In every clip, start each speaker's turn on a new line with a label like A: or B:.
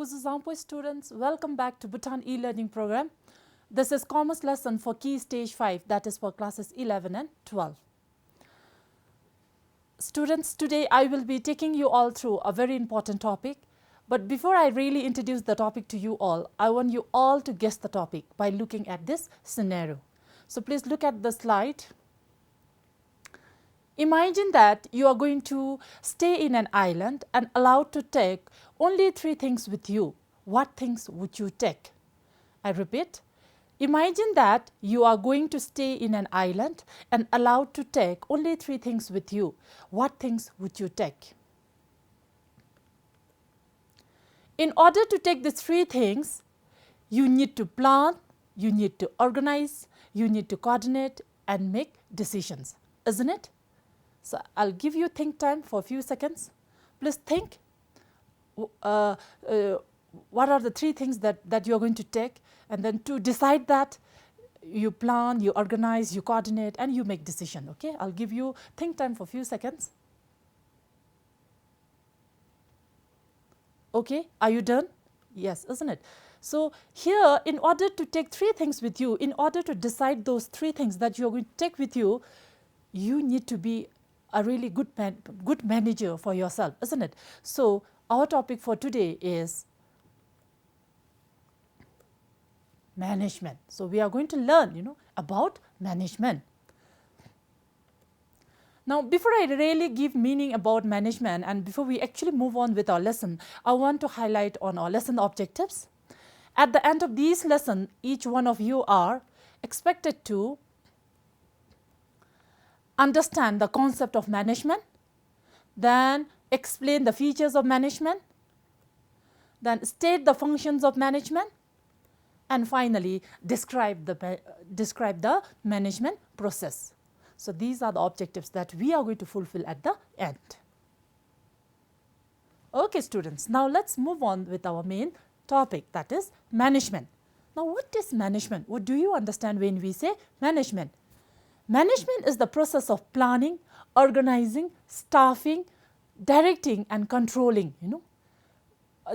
A: Kuzuzampo students, welcome back to Bhutan e-learning program. This is commerce lesson for Key Stage 5, that is for classes 11 and 12. Students, today I will be taking you all through a very important topic. But before I really introduce the topic to you all, I want you all to guess the topic by looking at this scenario. So please look at the slide. Imagine that you are going to stay in an island and allowed to take only 3 things with you. What things would you take? I repeat, imagine that you are going to stay in an island and allowed to take only 3 things with you. What things would you take? In order to take these 3 things, you need to plan, you need to organize, you need to coordinate and make decisions, isn't it? So I'll give you think time for a few seconds. Please think what are the 3 things that you're going to take, and then to decide that you plan, you organize, you coordinate and you make decision. Okay, I'll give you think time for a few seconds. Okay, are you done? Yes, isn't it? So here, in order to take 3 things with you, in order to decide those 3 things that you're going to take with you, you need to be a really good manager for yourself, isn't it? So our topic for today is management. So we are going to learn, about management. Now, before I really give meaning about management and before we actually move on with our lesson, I want to highlight on our lesson objectives. At the end of this lesson, each one of you are expected to understand the concept of management, then explain the features of management, then state the functions of management, and finally describe the management process. So these are the objectives that we are going to fulfill at the end. Okay, students, now let's move on with our main topic, that is management. Now, what is management? What do you understand when we say management? Management is the process of planning, organizing, staffing, directing and controlling,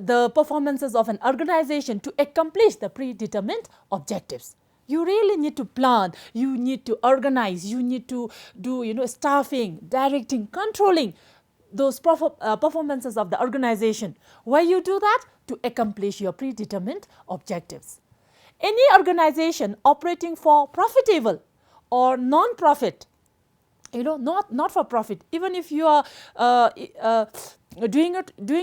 A: the performances of an organization to accomplish the predetermined objectives. You really need to plan, you need to organize, you need to do staffing, directing, controlling those performances of the organization. Why you do that? To accomplish your predetermined objectives. Any organization operating for profitable or non-profit, not for profit, even if you are doing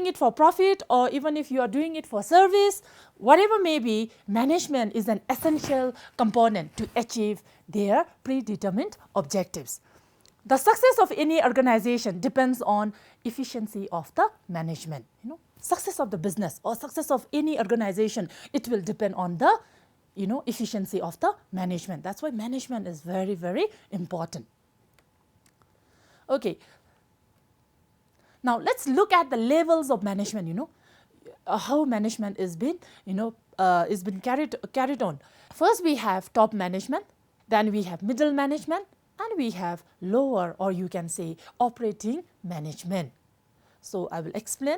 A: it for profit, or even if you are doing it for service, whatever may be, management is an essential component to achieve their predetermined objectives. The success of any organization depends on efficiency of the management. Success of the business or success of any organization, it will depend on the efficiency of the management. That's why management is very, very important. Okay. Now let's look at the levels of management. How management is been carried on. First, we have top management, then we have middle management, and we have lower, or you can say operating management. So I will explain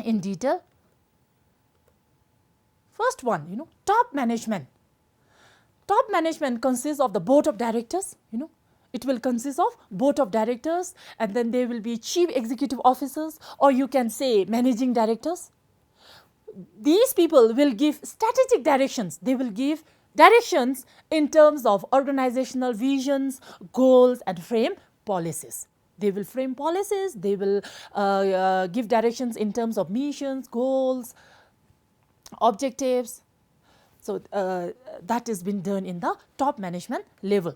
A: in detail. First one, top management. Top management consists of the board of directors, It will consist of board of directors, and then there will be chief executive officers, or you can say managing directors. These people will give strategic directions. They will give directions in terms of organizational visions, goals, and frame policies. They will frame policies, they will give directions in terms of missions, goals, objectives. So that has been done in the top management level.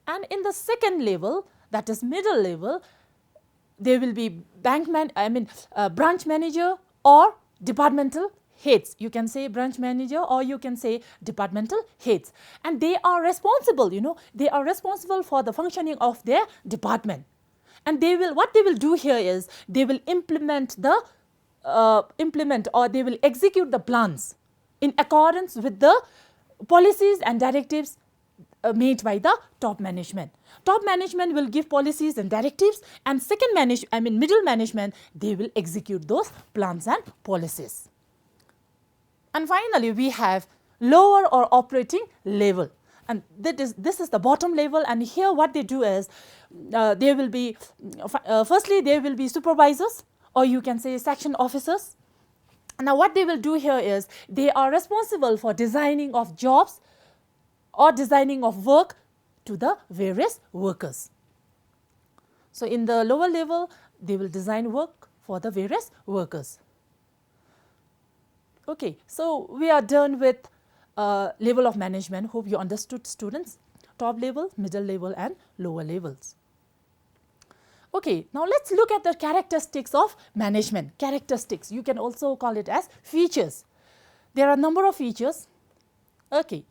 A: And in the second level, that is middle level, there will be branch manager or departmental heads. You can say branch manager or you can say departmental heads. And they are responsible, they are responsible for the functioning of their department. And what they will do here is they will implement or they will execute the plans in accordance with the policies and directives made by the top management. Top management will give policies and directives, and middle management, they will execute those plans and policies. And finally, we have lower or operating level. And this is the bottom level, and here what they do is, there will be, firstly there will be supervisors, or you can say section officers. Now what they will do here is, they are responsible for designing of jobs or designing of work to the various workers. So in the lower level, they will design work for the various workers. Okay, so we are done with level of management. Hope you understood, students. Top level, middle level and lower levels. Okay, now let's look at the characteristics of management. Characteristics, you can also call it as features. There are a number of features. Okay,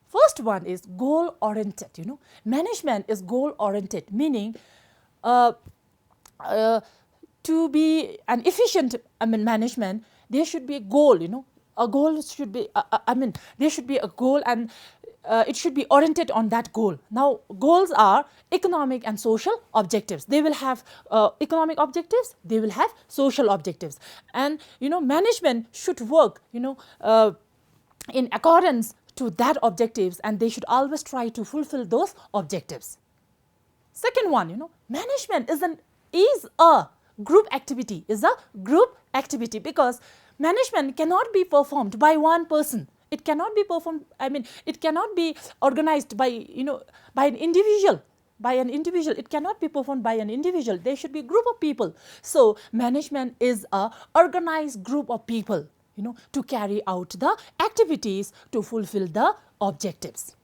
A: first one is goal oriented. Management is goal oriented, meaning to be an efficient management, there should be a goal. A goal should be, there should be a goal, and it should be oriented on that goal. Now, goals are economic and social objectives. They will have economic objectives, they will have social objectives. And, management should work, in accordance to that objectives, and they should always try to fulfill those objectives. Second one, management is a group activity, because management cannot be performed by one person. It cannot be performed, it cannot be organized by, by an individual. It cannot be performed by an individual. There should be a group of people. So management is a organized group of people, to carry out the activities to fulfill the objectives.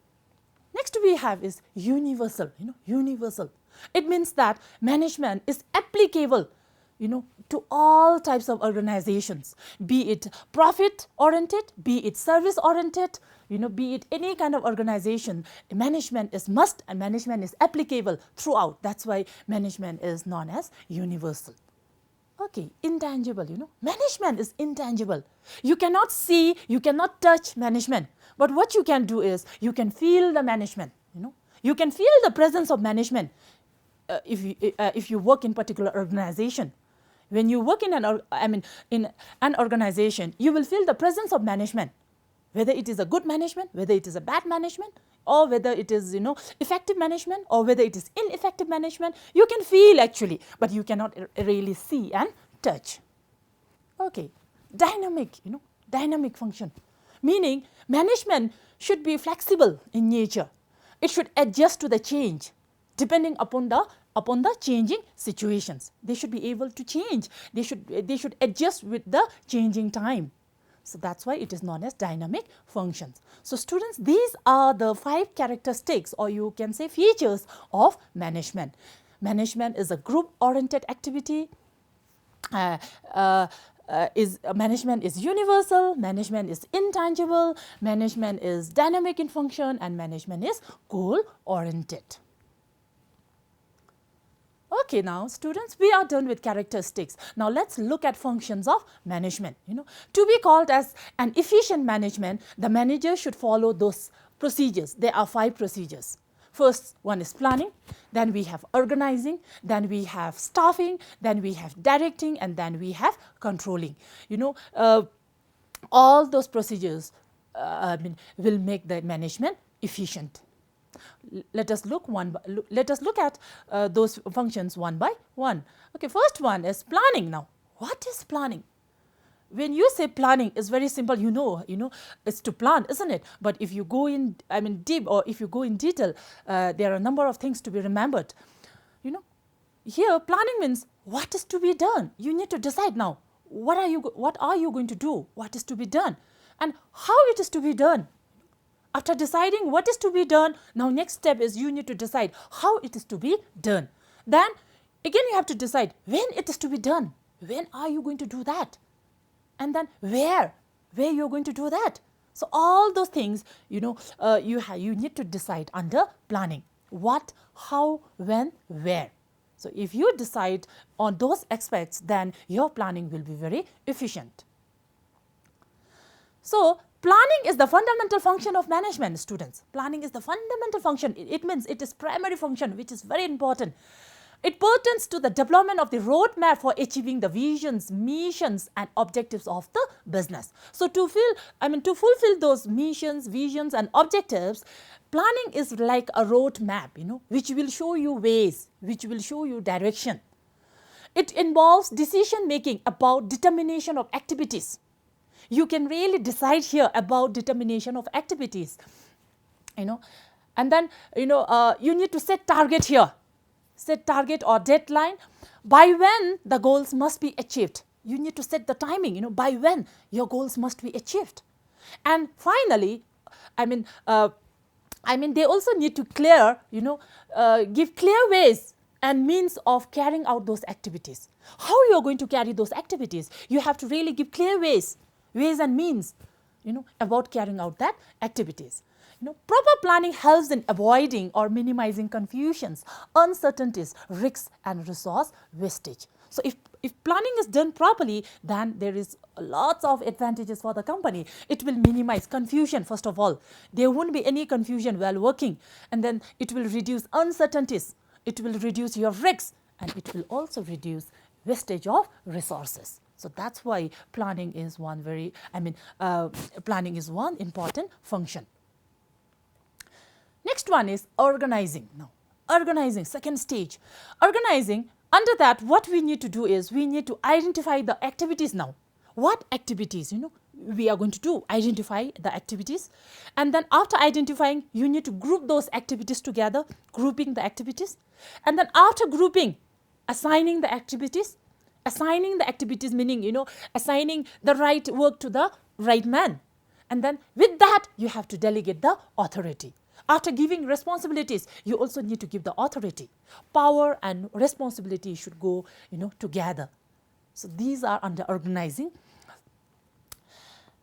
A: Next we have is universal, universal. It means that management is applicable, to all types of organizations, be it profit oriented, be it service oriented, be it any kind of organization. Management is must, and management is applicable throughout. That's why management is known as universal. Okay, intangible, management is intangible. You cannot see, you cannot touch management, but what you can do is, you can feel the management, you can feel the presence of management if you work in particular organization. When you work in an organization, you will feel the presence of management, whether it is a good management, whether it is a bad management, or whether it is, effective management, or whether it is ineffective management. You can feel actually, but you cannot really see and touch. Okay, dynamic, dynamic function, meaning management should be flexible in nature. It should adjust to the change depending upon the changing situations. They should be able to change. They should adjust with the changing time. So that's why it is known as dynamic functions. So students, these are the 5 characteristics, or you can say features, of management. Management is a group oriented activity. Management is universal, management is intangible, management is dynamic in function, and management is goal oriented. Okay, now students, we are done with characteristics. Now let's look at functions of management. To be called as an efficient management, the manager should follow those procedures. There are 5 procedures. First one is planning, then we have organizing, then we have staffing, then we have directing, and then we have controlling. All those procedures will make the management efficient. Let us look at those functions one by one. Okay, first one is planning. Now, what is planning? When you say planning, it's very simple. It's to plan, isn't it? But if you go in, deep, or if you go in detail, there are a number of things to be remembered. Here planning means what is to be done. You need to decide now. What are you going to do? What is to be done, and how it is to be done. After deciding what is to be done, now next step is you need to decide how it is to be done. Then again you have to decide when it is to be done. When are you going to do that? And then where you are going to do that. So all those things, you need to decide under planning. What, how, when, where. So if you decide on those aspects, then your planning will be very efficient. So planning is the fundamental function of management, students. Planning is the fundamental function. It means it is primary function, which is very important. It pertains to the development of the roadmap for achieving the visions, missions and objectives of the business. So to fulfill those missions, visions and objectives, planning is like a roadmap, which will show you ways, which will show you direction. It involves decision making about determination of activities. You can really decide here about determination of activities, and then you need to set target here, set target or deadline by when the goals must be achieved. You need to set the timing, by when your goals must be achieved. And finally, they also need to give clear ways and means of carrying out those activities. How you are going to carry those activities? You have to really give clear ways and means, about carrying out that activities. Proper planning helps in avoiding or minimizing confusions, uncertainties, risks and resource wastage. So if planning is done properly, then there is lots of advantages for the company. It will minimize confusion, first of all. There won't be any confusion while working, and then it will reduce uncertainties, it will reduce your risks, and it will also reduce wastage of resources. So that's why planning is one important function. Next one is organizing. Now, organizing, second stage. Organizing, under that what we need to do is we need to identify the activities now. What activities, we are going to do, identify the activities, and then after identifying, you need to group those activities together, grouping the activities, and then after grouping, assigning the activities. Assigning the activities meaning, assigning the right work to the right man. And then with that, you have to delegate the authority. After giving responsibilities, you also need to give the authority. Power and responsibility should go, together. So these are under organizing.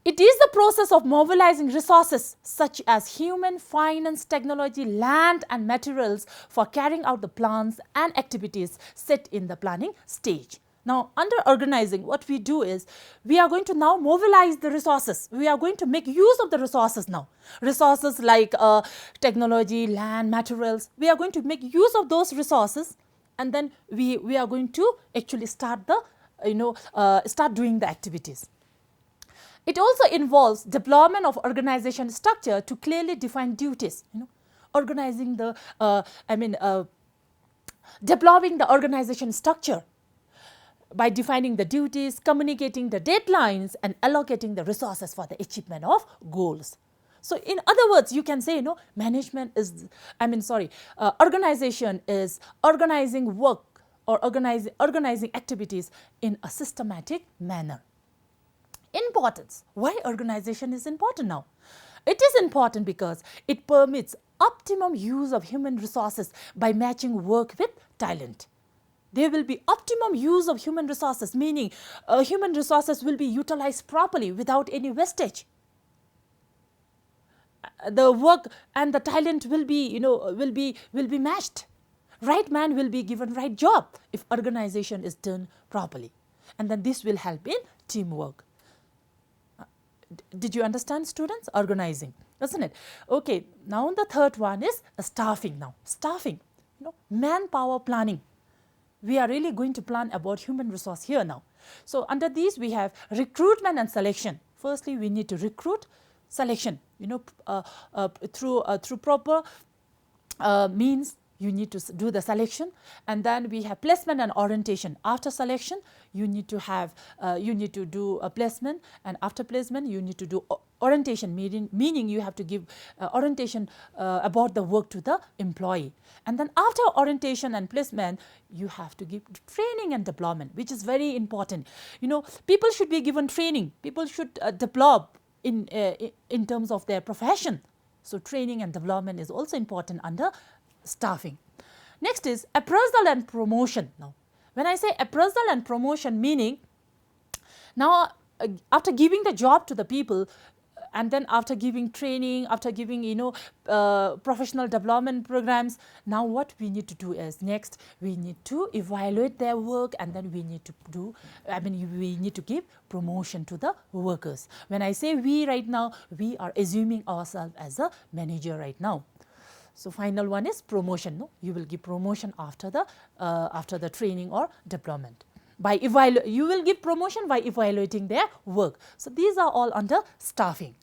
A: It is the process of mobilizing resources such as human, finance, technology, land and materials for carrying out the plans and activities set in the planning stage. Now, under organizing, what we do is we are going to now mobilize the resources. We are going to make use of the resources now. Resources like technology, land, materials. We are going to make use of those resources, and then we are going to actually start doing the activities. It also involves development of organization structure to clearly define duties. Organizing the developing the organization structure by defining the duties, communicating the deadlines and allocating the resources for the achievement of goals. So in other words, you can say, organization is organizing work or organizing activities in a systematic manner. Importance. Why organization is important now? It is important because it permits optimum use of human resources by matching work with talent. There will be optimum use of human resources, meaning human resources will be utilized properly without any wastage. The work and the talent will be matched. Right man will be given right job if organization is done properly, and then this will help in teamwork. Did you understand, students? Organizing, isn't it? Okay. Now the third one is staffing. Now staffing, manpower planning. We are really going to plan about human resource here now. So under these we have recruitment and selection. Firstly, we need to recruit, selection. Through proper means you need to do the selection, and then we have placement and orientation. After selection, you need to do a placement, and after placement, you need to do orientation, meaning you have to give orientation about the work to the employee. And then after orientation and placement, you have to give training and development, which is very important. People should be given training. People should develop in terms of their profession. So training and development is also important under staffing. Next is appraisal and promotion. Now, when I say appraisal and promotion, meaning now after giving the job to the people, and then after giving training, after giving professional development programs, now what we need to do is next we need to evaluate their work, and then we need to we need to give promotion to the workers. When I say we right now, we are assuming ourselves as a manager right now. So final one is promotion. No, you will give promotion after the training or deployment. You will give promotion by evaluating their work. So these are all under staffing.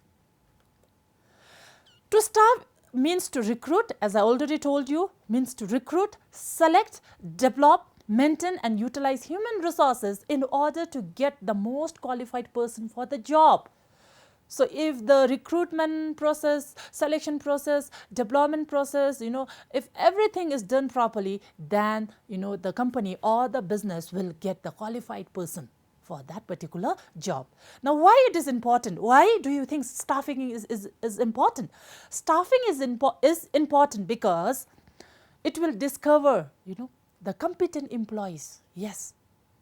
A: To staff means to recruit, as I already told you, means to recruit, select, develop, maintain and utilize human resources in order to get the most qualified person for the job. So if the recruitment process, selection process, deployment process, if everything is done properly, then the company or the business will get the qualified person for that particular job. Now, why it is important? Why do you think staffing is important? Staffing is important because it will discover, the competent employees. Yes,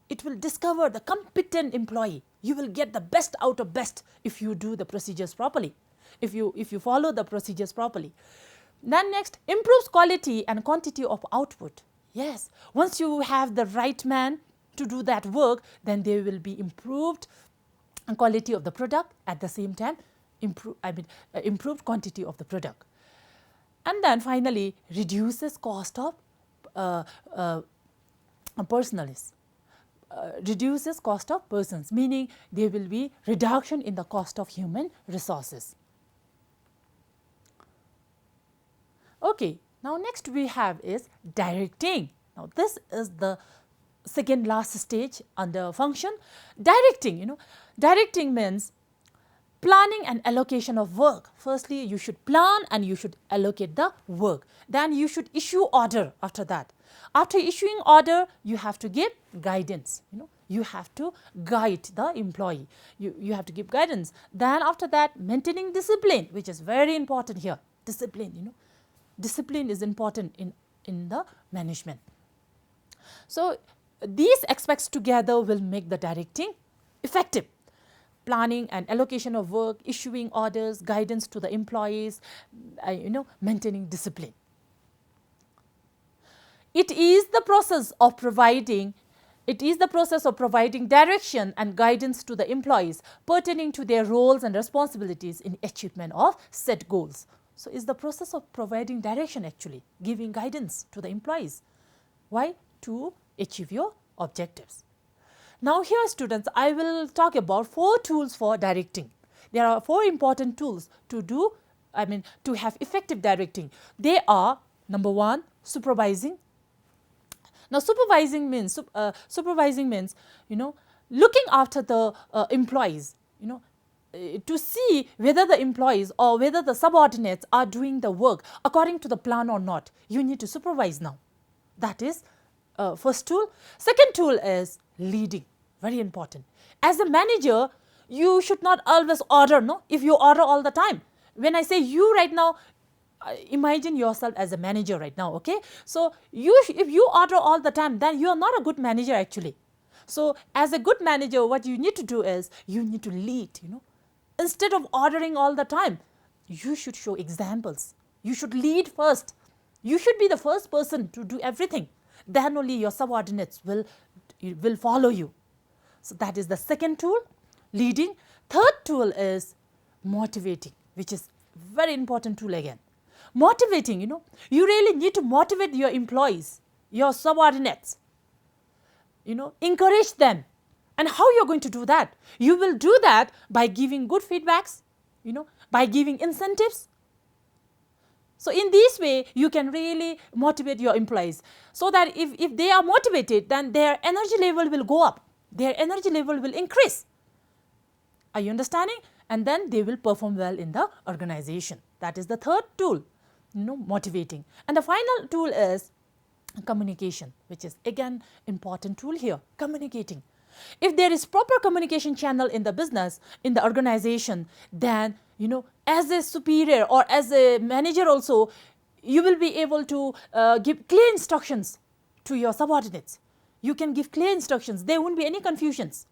A: it will discover the competent employee. You will get the best out of best if you do the procedures properly, if you follow the procedures properly. Then next, improves quality and quantity of output. Yes, once you have the right man to do that work, then there will be improved quality of the product, at the same time improved quantity of the product. And then finally, reduces cost of personnel. Reduces cost of persons, meaning there will be reduction in the cost of human resources. Okay, now next we have is directing. Now this is the second last stage under function. Directing, directing means planning and allocation of work. Firstly, you should plan and you should allocate the work. Then you should issue order after that. After issuing order, you have to give guidance. You have to guide the employee. You have to give guidance. Then after that, maintaining discipline, which is very important here. Discipline, discipline is important in the management. So these aspects together will make the directing effective. Planning and allocation of work, issuing orders, guidance to the employees, maintaining discipline. It is the process of providing direction and guidance to the employees pertaining to their roles and responsibilities in achievement of set goals. So it's the process of providing direction, actually, giving guidance to the employees. Why? To achieve your objectives. Now here, students, I will talk about 4 tools for directing. There are 4 important tools to have effective directing. They are, number 1, supervising. Now supervising means looking after the employees, to see whether the employees or whether the subordinates are doing the work according to the plan or not. You need to supervise now. That is first tool. Second tool is leading. Very important. As a manager, you should not always order, if you order all the time. When I say you right now, imagine yourself as a manager right now, okay? So if you order all the time, then you are not a good manager actually. So as a good manager, what you need to do is you need to lead, Instead of ordering all the time, you should show examples. You should lead first. You should be the first person to do everything. Then only your subordinates will follow you. So that is the second tool, leading. Third tool is motivating, which is very important tool again. Motivating, you really need to motivate your employees, your subordinates, encourage them. And how you're going to do that? You will do that by giving good feedbacks, by giving incentives. So in this way, you can really motivate your employees so that if they are motivated, then their energy level will go up. Their energy level will increase. Are you understanding? And then they will perform well in the organization. That is the third tool, motivating. And the final tool is communication, which is again important tool here, communicating. If there is proper communication channel in the business, in the organization, then, as a superior or as a manager also, you will be able to give clear instructions to your subordinates. You can give clear instructions. There won't be any confusions.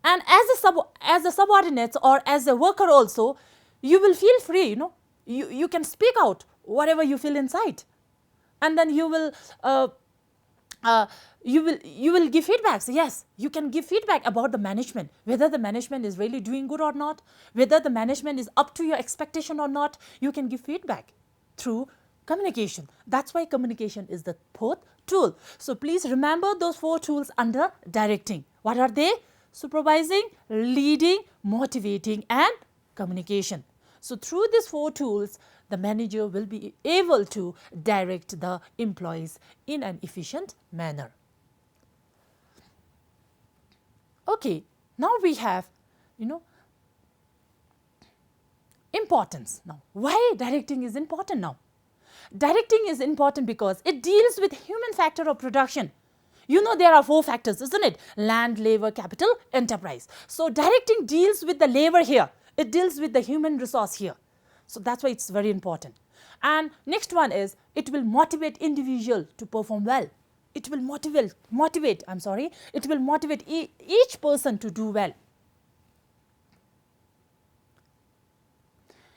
A: And as a subordinate or as a worker also, you will feel free, You can speak out whatever you feel inside. And then you will give feedbacks. Yes, you can give feedback about the management, whether the management is really doing good or not, whether the management is up to your expectation or not. You can give feedback through Communication. That's why communication is the fourth tool. So please remember those 4 tools under directing. What are they? Supervising, leading, motivating and communication. So through these 4 tools, the manager will be able to direct the employees in an efficient manner. Okay, now we have, importance. Now, why directing is important now? Directing is important because it deals with human factor of production. There are 4 factors, isn't it? Land, labor, capital, enterprise. So directing deals with the labor here. It deals with the human resource here. So that's why it's very important. And next one is, it will motivate individual to perform well. It will motivate each person to do well.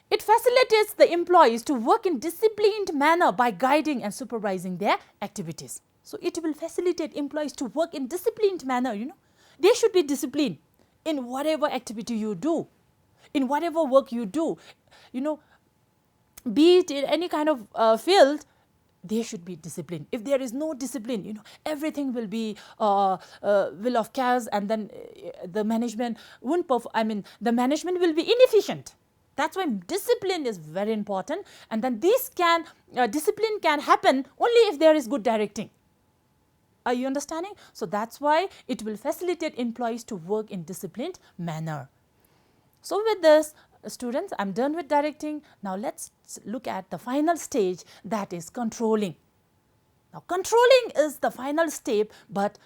A: It facilitates the employees to work in disciplined manner by guiding and supervising their activities. So it will facilitate employees to work in disciplined manner, They should be disciplined in whatever activity you do, in whatever work you do, be it in any kind of field, they should be disciplined. If there is no discipline, everything will be will of chaos, and then the management won't perform. The management will be inefficient. That's why discipline is very important, and then discipline can happen only if there is good directing. Are you understanding? So that's why it will facilitate employees to work in disciplined manner. So with this, students, I'm done with directing. Now let's look at the final stage, that is controlling. Now controlling is the final step, but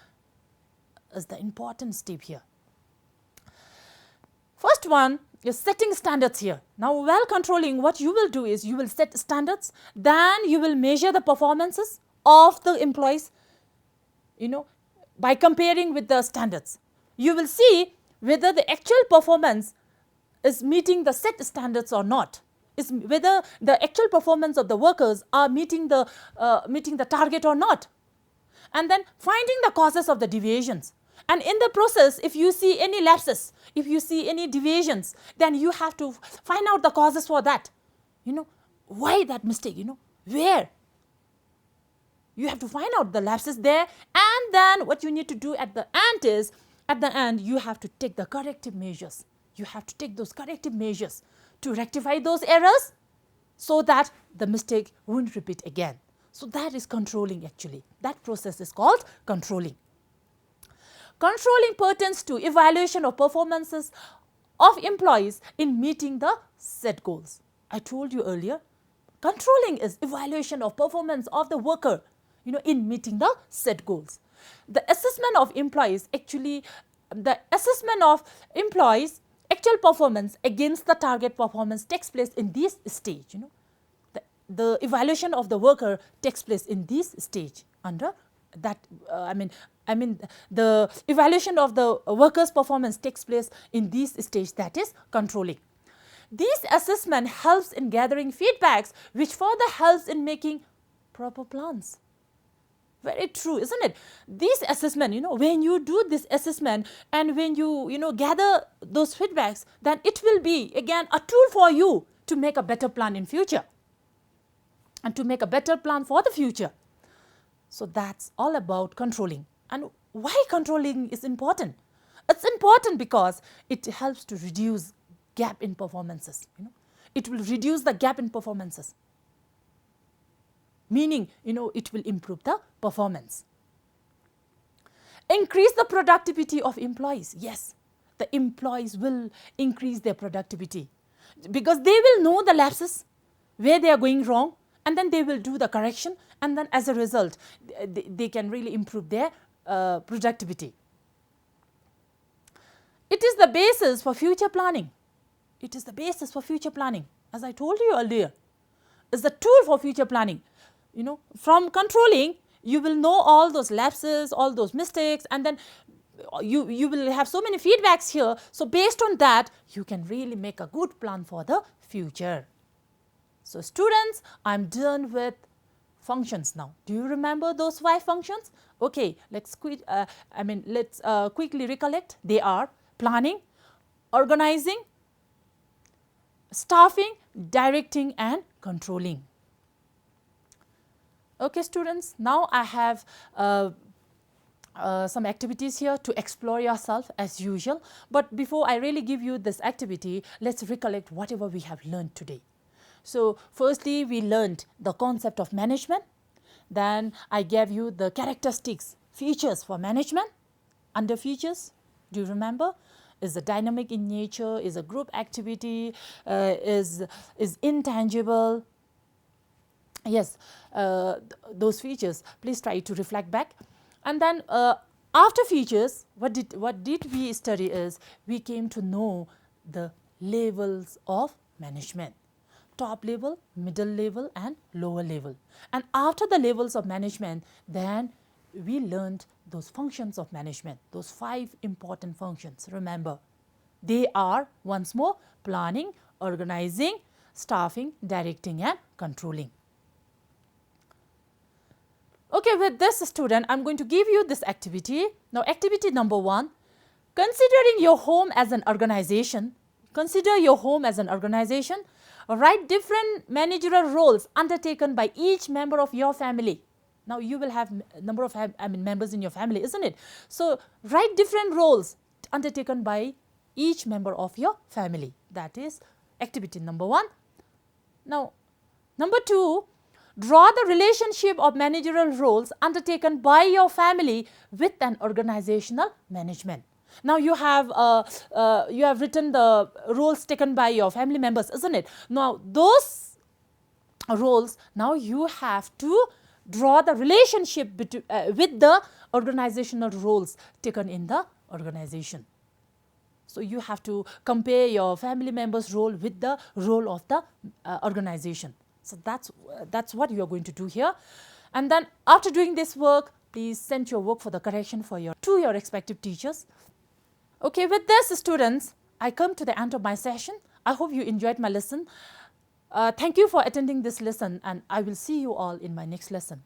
A: is the important step here. First one is setting standards here. Now while controlling, what you will do is you will set standards, then you will measure the performances of the employees, by comparing with the standards. You will see whether the actual performance is meeting the set standards or not, is whether the actual performance of the workers are meeting the target or not, and then finding the causes of the deviations. And in the process, if you see any lapses, if you see any deviations, then you have to find out the causes for that. Why that mistake, where? You have to find out the lapses there, and then what you need to do at the end is, you have to take the corrective measures. You have to take those corrective measures to rectify those errors so that the mistake won't repeat again. So that is controlling actually. That process is called controlling. Controlling pertains to evaluation of performances of employees in meeting the set goals. I told you earlier, controlling is evaluation of performance of the worker, in meeting the set goals. The assessment of employees actual performance against the target performance takes place in this stage. The evaluation of the worker takes place in this stage. Under that, the evaluation of the worker's performance takes place in this stage, that is controlling. This assessment helps in gathering feedbacks, which further helps in making proper plans. Very true, isn't it? This assessment, when you do this assessment and when you, gather those feedbacks, then it will be again a tool for you to make a better plan in future and to make a better plan for the future. So that's all about controlling. And why controlling is important? It's important because it helps to reduce gap in performances. It will reduce the gap in performances. Meaning, it will improve the performance. Increase the productivity of employees. Yes, the employees will increase their productivity because they will know the lapses, where they are going wrong, and then they will do the correction, and then as a result, they can really improve their productivity. It is the basis for future planning. It is the basis for future planning. As I told you earlier, it's the tool for future planning. From controlling, you will know all those lapses, all those mistakes, and then you will have so many feedbacks here. So based on that, you can really make a good plan for the future. So students, I'm done with functions now. Do you remember those 5 functions? Okay, let's quickly recollect. They are planning, organizing, staffing, directing and controlling. Okay, students, now I have some activities here to explore yourself as usual. But before I really give you this activity, let's recollect whatever we have learned today. So, firstly, we learned the concept of management. Then I gave you the characteristics, features for management. Under features, do you remember? Is a dynamic in nature, is a group activity, is intangible. Yes, those features, please try to reflect back. And then after features, what did we study is, we came to know the levels of management. Top level, middle level and lower level. And after the levels of management, then we learned those functions of management, those 5 important functions. Remember, they are once more planning, organizing, staffing, directing and controlling. Okay, with this student, I am going to give you this activity. Now, activity number 1, considering your home as an organization, consider your home as an organization. Write different managerial roles undertaken by each member of your family. Now, you will have number of members in your family, isn't it? So, write different roles undertaken by each member of your family. That is activity number 1. Now, number 2, draw the relationship of managerial roles undertaken by your family with an organizational management. Now, you have written the roles taken by your family members, isn't it? Now, those roles, now you have to draw the relationship with the organizational roles taken in the organization. So, you have to compare your family members' role with the role of the organization. So, that's what you are going to do here. And then after doing this work, please send your work for the correction to your respective teachers. Okay, with this students, I come to the end of my session. I hope you enjoyed my lesson. Thank you for attending this lesson, and I will see you all in my next lesson.